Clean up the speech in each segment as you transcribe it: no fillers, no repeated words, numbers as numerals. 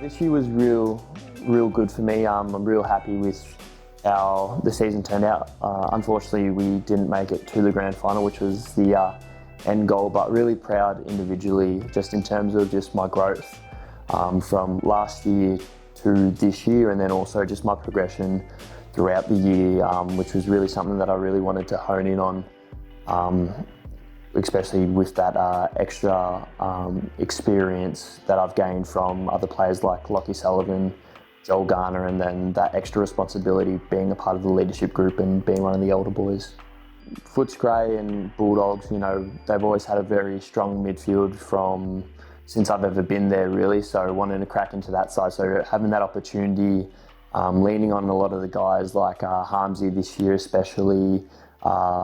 This year was real good for me. I'm real happy with how the season turned out. Unfortunately, we didn't make it to the grand final, which was the end goal, but really proud individually just in terms of just my growth from last year to this year, and then also just my progression throughout the year, which was really something that I really wanted to hone in on, especially with that extra experience that I've gained from other players like Lockie Sullivan, Joel Garner, and then that extra responsibility being a part of the leadership group and being one of the elder boys. Footscray and Bulldogs, you know, they've always had a very strong midfield from since I've ever been there, really, so wanting to crack into that side. So having that opportunity, leaning on a lot of the guys like Harmsy this year especially,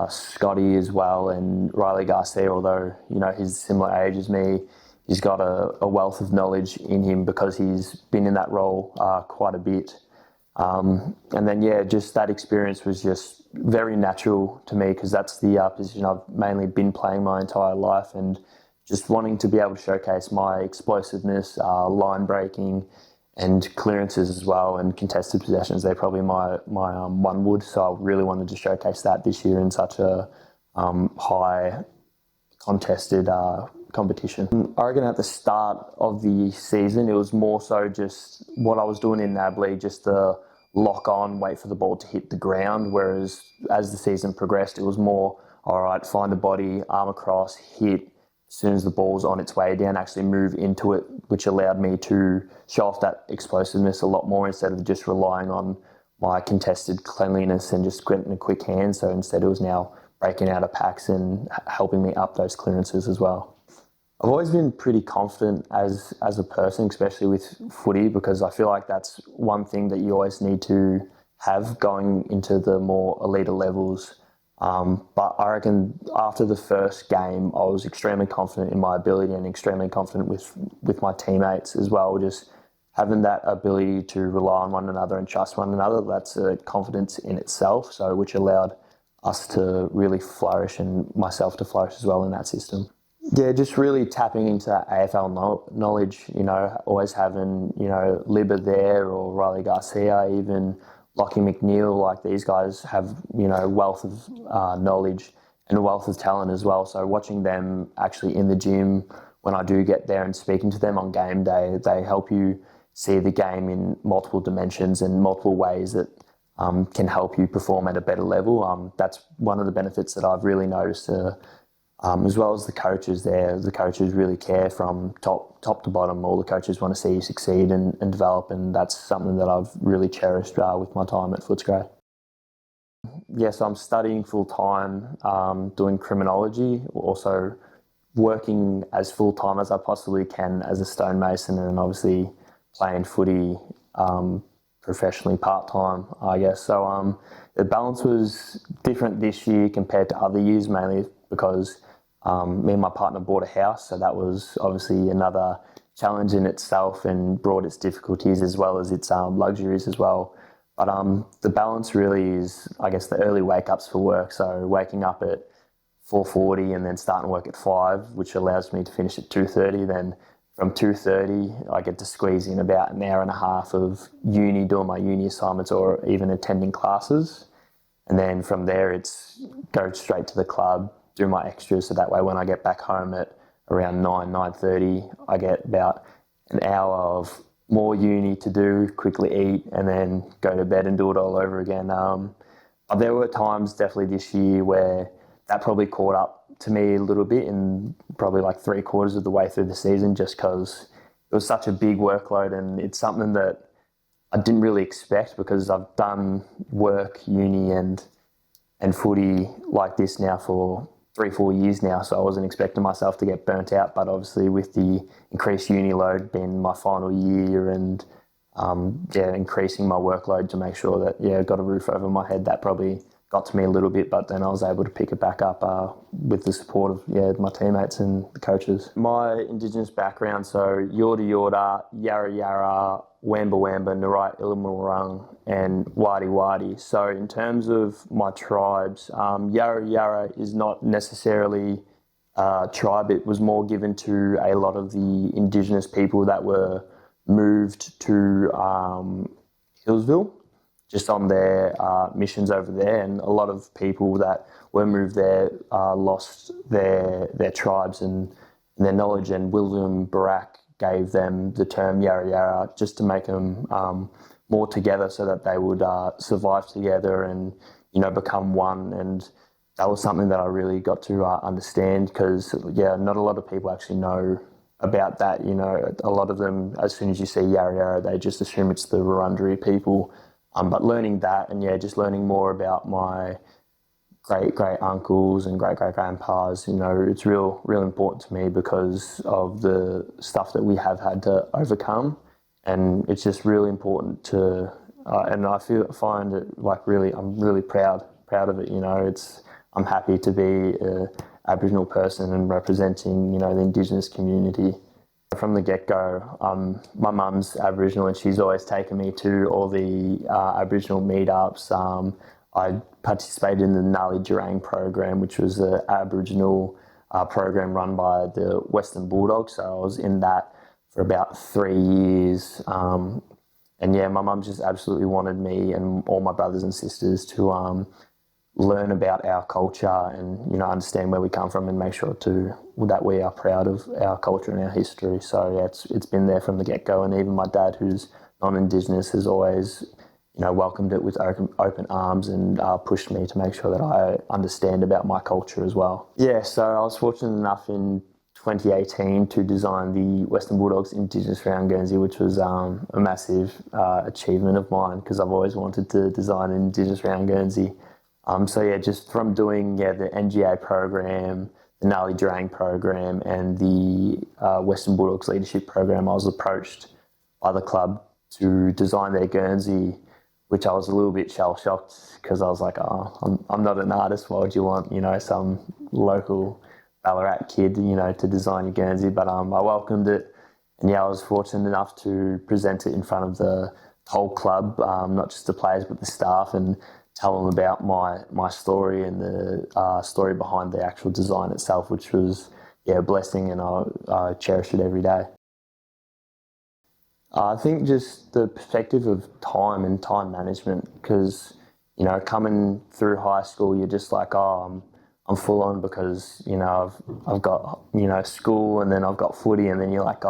Scotty as well, and Riley Garcia, although, you know, he's similar age as me, he's got a wealth of knowledge in him because he's been in that role quite a bit. And then, yeah, just that experience was just very natural to me because that's the position I've mainly been playing my entire life, and just wanting to be able to showcase my explosiveness, line breaking, and clearances as well, and contested possessions. They're probably my one wood, so I really wanted to showcase that this year in such a high contested competition. I reckon at the start of the season, it was more so just what I was doing in NAB League, just to lock on, wait for the ball to hit the ground, whereas as the season progressed, it was more, all right, find a body, arm across, hit, as soon as the ball's on its way down, actually move into it, which allowed me to show off that explosiveness a lot more instead of just relying on my contested cleanliness and just getting a quick hand. So instead it was now breaking out of packs and helping me up those clearances as well. I've always been pretty confident as a person, especially with footy, because I feel like that's one thing that you always need to have going into the more elite levels. But I reckon after the first game, I was extremely confident in my ability and extremely confident with my teammates as well. Just having that ability to rely on one another and trust one another, that's a confidence in itself. So which allowed us to really flourish and myself to flourish as well in that system. Yeah, just really tapping into that AFL knowledge, you know, always having, you know, Libba there or Riley Garcia, even Lockie McNeil, like these guys have, you know, wealth of knowledge and a wealth of talent as well. So watching them actually in the gym when I do get there and speaking to them on game day, they help you see the game in multiple dimensions and multiple ways that can help you perform at a better level. That's one of the benefits that I've really noticed, as well as the coaches there. The coaches really care from top to bottom. All the coaches want to see you succeed and develop, and that's something that I've really cherished with my time at Footscray. Yes, I'm studying full-time, doing criminology, also working as full-time as I possibly can as a stonemason, and obviously playing footy professionally part-time, I guess. So the balance was different this year compared to other years, mainly because me and my partner bought a house, so that was obviously another challenge in itself and brought its difficulties as well as its luxuries as well. But the balance really is, I guess, the early wake-ups for work. So waking up at 4:40 and then starting work at 5, which allows me to finish at 2:30. Then from 2:30, I get to squeeze in about an hour and a half of uni, doing my uni assignments or even attending classes. And then from there, it's go straight to the club, do my extras, so that way when I get back home at around 9:30, I get about an hour of more uni to do, quickly eat, and then go to bed and do it all over again. But there were times definitely this year where that probably caught up to me a little bit in probably like 3/4 of the way through the season, just because it was such a big workload, and it's something that I didn't really expect because I've done work, uni and footy like this now for 3-4 years now, so I wasn't expecting myself to get burnt out. But obviously with the increased uni load being my final year and increasing my workload to make sure that got a roof over my head, that probably got to me a little bit, but then I was able to pick it back up with the support of my teammates and the coaches. My Indigenous background, so Yorta Yorta, Yarra Yarra, Wamba Wamba, Narai Illamurang and Wadi Wadi. So in terms of my tribes, Yarra Yarra is not necessarily a tribe. It was more given to a lot of the Indigenous people that were moved to Hillsville, just on their missions over there, and a lot of people that were moved there lost their tribes and their knowledge, and William Barak gave them the term Yarra Yarra just to make them more together so that they would survive together and, become one. And that was something that I really got to understand because, not a lot of people actually know about that. A lot of them, as soon as you see Yarra Yarra, they just assume it's the Wurundjeri people. But learning that and, just learning more about my great uncles and great grandpas, it's real important to me because of the stuff that we have had to overcome, and it's just really important to. And I find it I'm really proud of it. I'm happy to be an Aboriginal person and representing the Indigenous community. From the get-go, my mum's Aboriginal and she's always taken me to all the Aboriginal meetups. I participated in the Nali Durang program, which was an Aboriginal program run by the Western Bulldogs. So I was in that for about 3 years. My mum just absolutely wanted me and all my brothers and sisters to learn about our culture and, understand where we come from and make sure that we are proud of our culture and our history. So, it's been there from the get-go. And even my dad, who's non-Indigenous, has always welcomed it with open arms and pushed me to make sure that I understand about my culture as well. Yeah, so I was fortunate enough in 2018 to design the Western Bulldogs Indigenous Round Guernsey, which was a massive achievement of mine because I've always wanted to design an Indigenous Round Guernsey. Just from doing the NGA program, the Nali Durang program and the Western Bulldogs Leadership program, I was approached by the club to design their Guernsey, which I was a little bit shell-shocked because I was like, I'm not an artist. Why would you want, some local Ballarat kid, to design your Guernsey? But I welcomed it. And I was fortunate enough to present it in front of the whole club, not just the players, but the staff, and tell them about my story and the story behind the actual design itself, which was, a blessing, and I cherish it every day. I think just the perspective of time and time management, because, coming through high school, you're just like, I'm full on because, I've got, school and then I've got footy, and then you're like,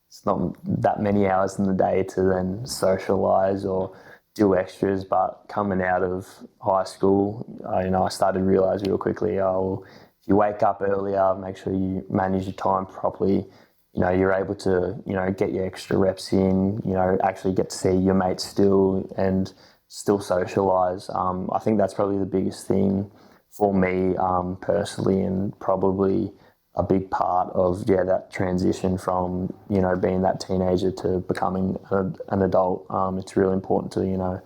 it's not that many hours in the day to then socialise or do extras. But coming out of high school, I started to realise real quickly, if you wake up earlier, make sure you manage your time properly, you're able to, get your extra reps in, actually get to see your mates still and still socialise. I think that's probably the biggest thing for me personally, and probably a big part of that transition from being that teenager to becoming an adult. It's really important to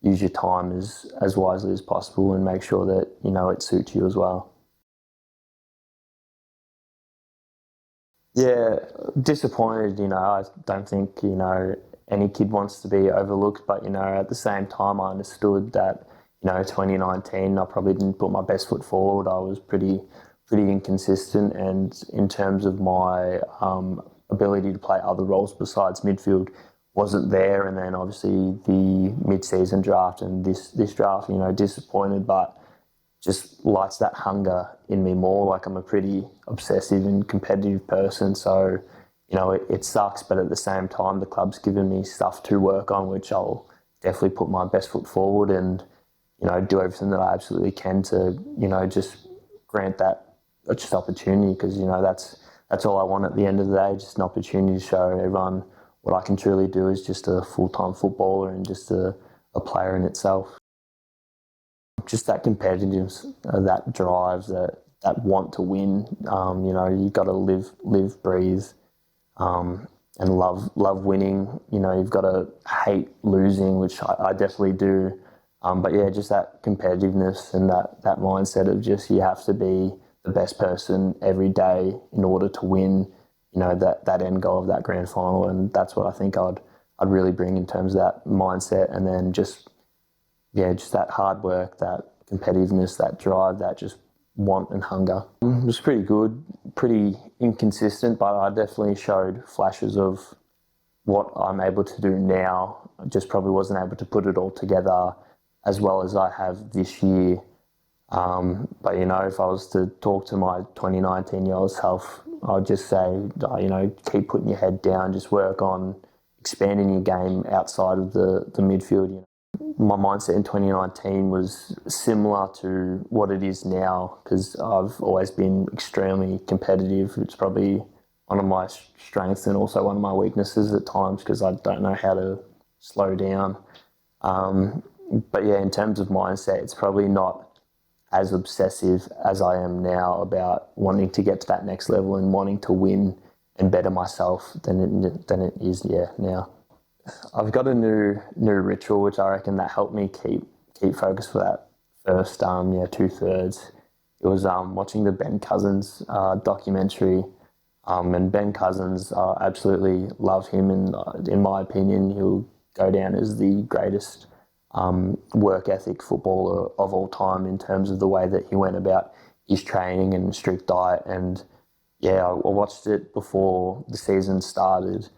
use your time as wisely as possible and make sure that it suits you as well. Yeah, disappointed. I don't think any kid wants to be overlooked, but at the same time, I understood that 2019, I probably didn't put my best foot forward. I was pretty inconsistent, and in terms of my ability to play other roles besides midfield wasn't there. And then obviously the mid-season draft and this draft, disappointed, but just lights that hunger in me more. Like, I'm a pretty obsessive and competitive person, so it sucks, but at the same time the club's given me stuff to work on, which I'll definitely put my best foot forward and do everything that I absolutely can to just grant that just opportunity, because that's all I want at the end of the day, just an opportunity to show everyone what I can truly do as just a full-time footballer and just a player in itself. Just that competitiveness, that drive, that want to win. You've got to live, breathe, and love winning. You've got to hate losing, which I definitely do. But just that competitiveness and that mindset of just, you have to be the best person every day in order to win, that end goal of that grand final. And that's what I think I'd really bring in terms of that mindset. And then just that hard work, that competitiveness, that drive, that just want and hunger. It was pretty good, pretty inconsistent, but I definitely showed flashes of what I'm able to do now, I just probably wasn't able to put it all together as well as I have this year. But, you know, if I was to talk to my 2019-year-old self, I'd just say, you know, keep putting your head down, just work on expanding your game outside of the midfield. You know. My mindset in 2019 was similar to what it is now because I've always been extremely competitive. It's probably one of my strengths and also one of my weaknesses at times because I don't know how to slow down. But yeah, in terms of mindset, it's probably not as obsessive as I am now about wanting to get to that next level and wanting to win and better myself than it is now. I've got a new ritual which I reckon that helped me keep focused for that first 2/3. It was watching the Ben Cousins documentary, and Ben Cousins, I absolutely love him, and in my opinion, he'll go down as the greatest work ethic footballer of all time in terms of the way that he went about his training and strict diet. And yeah, I watched it before the season started,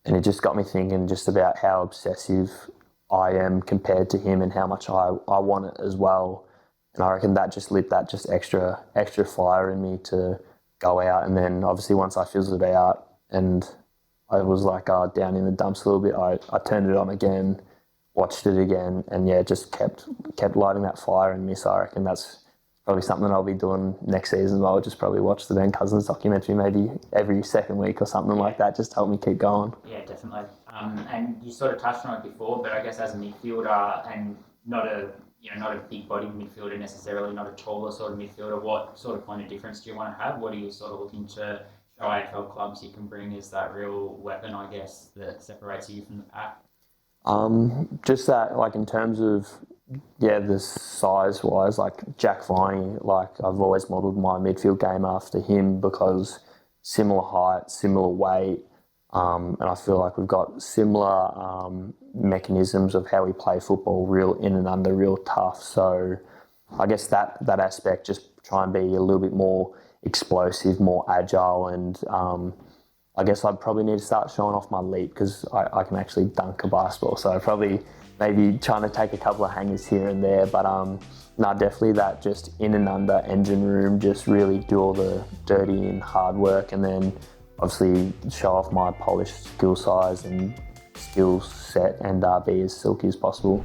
and it just got me thinking just about how obsessive I am compared to him and how much I want it as well. And I reckon that just lit that just extra fire in me to go out. And then obviously once I fizzled it out and I was like down in the dumps a little bit, I turned it on again, watched it again, and yeah, just kept lighting that fire in me. So I reckon that's probably something I'll be doing next season. I'll just probably watch the Ben Cousins documentary maybe every second week or something like that, just to help me keep going. Yeah, definitely. And you sort of touched on it before, but I guess as a midfielder and not a big-bodied midfielder necessarily, not a taller sort of midfielder, what sort of point of difference do you want to have? What are you sort of looking to show AFL clubs you can bring as that real weapon, I guess, that separates you from the pack? Just that, like in terms of the size-wise, like Jack Viney, like I've always modelled my midfield game after him because similar height, similar weight, and I feel like we've got similar mechanisms of how we play football, real in and under, real tough. So I guess that aspect, just try and be a little bit more explosive, more agile, and I guess I'd probably need to start showing off my leap because I can actually dunk a basketball. So probably maybe trying to take a couple of hangers here and there. But definitely that just in and under engine room, just really do all the dirty and hard work, and then obviously show off my polished skill size and skill set and be as silky as possible.